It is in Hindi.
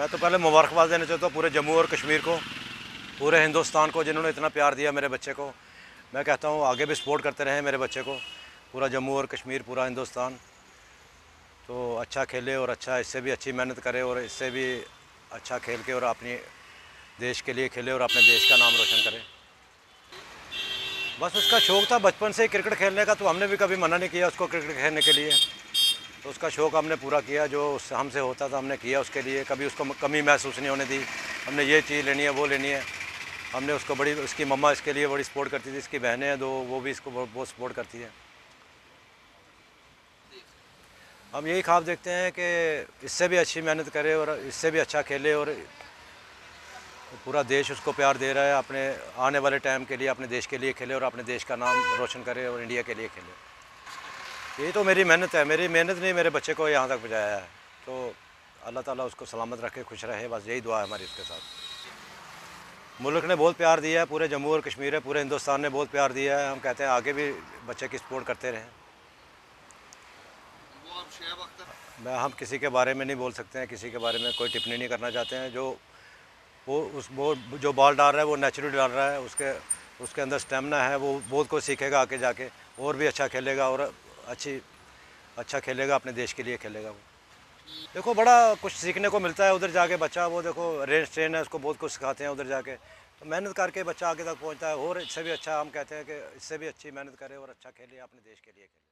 मैं तो पहले मुबारकबाद देना चाहता हूँ पूरे जम्मू और कश्मीर को, पूरे हिंदुस्तान को, जिन्होंने इतना प्यार दिया मेरे बच्चे को। मैं कहता हूँ आगे भी सपोर्ट करते रहें मेरे बच्चे को, पूरा जम्मू और कश्मीर, पूरा हिंदुस्तान। तो अच्छा खेले और अच्छा, इससे भी अच्छी मेहनत करे और इससे भी अच्छा खेल के और अपनी देश के लिए खेले और अपने देश का नाम रोशन करे। बस उसका शौक़ था बचपन से ही क्रिकेट खेलने का, तो हमने भी कभी मना नहीं किया उसको क्रिकेट खेलने के लिए। तो उसका शौक़ हमने पूरा किया, जो हमसे होता था हमने किया उसके लिए। कभी उसको कमी महसूस नहीं होने दी, हमने ये चीज़ लेनी है वो लेनी है। हमने उसको बड़ी, उसकी मम्मा इसके लिए बड़ी सपोर्ट करती थी, इसकी बहनें हैं दो, वो भी इसको बहुत सपोर्ट करती है। हम यही ख्वाब देखते हैं कि इससे भी अच्छी मेहनत करे और इससे भी अच्छा खेले और पूरा देश उसको प्यार दे रहा है। अपने आने वाले टाइम के लिए अपने देश के लिए खेले और अपने देश का नाम रोशन करे और इंडिया के लिए खेले। यही तो मेरी मेहनत है, मेरी मेहनत ने मेरे बच्चे को यहाँ तक पहुँचाया है। तो अल्लाह ताला उसको सलामत रखे, खुश रहे, बस यही दुआ है हमारी उसके साथ। मुल्क ने बहुत प्यार दिया है, पूरे जम्मू और कश्मीर है, पूरे हिंदुस्तान ने बहुत प्यार दिया है। हम कहते हैं आगे भी बच्चे की सपोर्ट करते रहें। हम किसी के बारे में नहीं बोल सकते हैं, किसी के बारे में कोई टिप्पणी नहीं करना चाहते हैं। जो वो जो बॉल डाल रहा है वो नेचुरली डाल रहा है, उसके अंदर स्टेमिना है, वो बहुत कुछ सीखेगा आगे जाके, और भी अच्छा खेलेगा और अच्छा खेलेगा, अपने देश के लिए खेलेगा। वो देखो बड़ा कुछ सीखने को मिलता है उधर जाके। बच्चा वो देखो रेस ट्रेन है, उसको बहुत कुछ सिखाते हैं उधर जाके। तो मेहनत करके बच्चा आगे तक पहुंचता है, और इससे भी अच्छा हम कहते हैं कि इससे भी अच्छी मेहनत करे और अच्छा खेले, अपने देश के लिए खेले।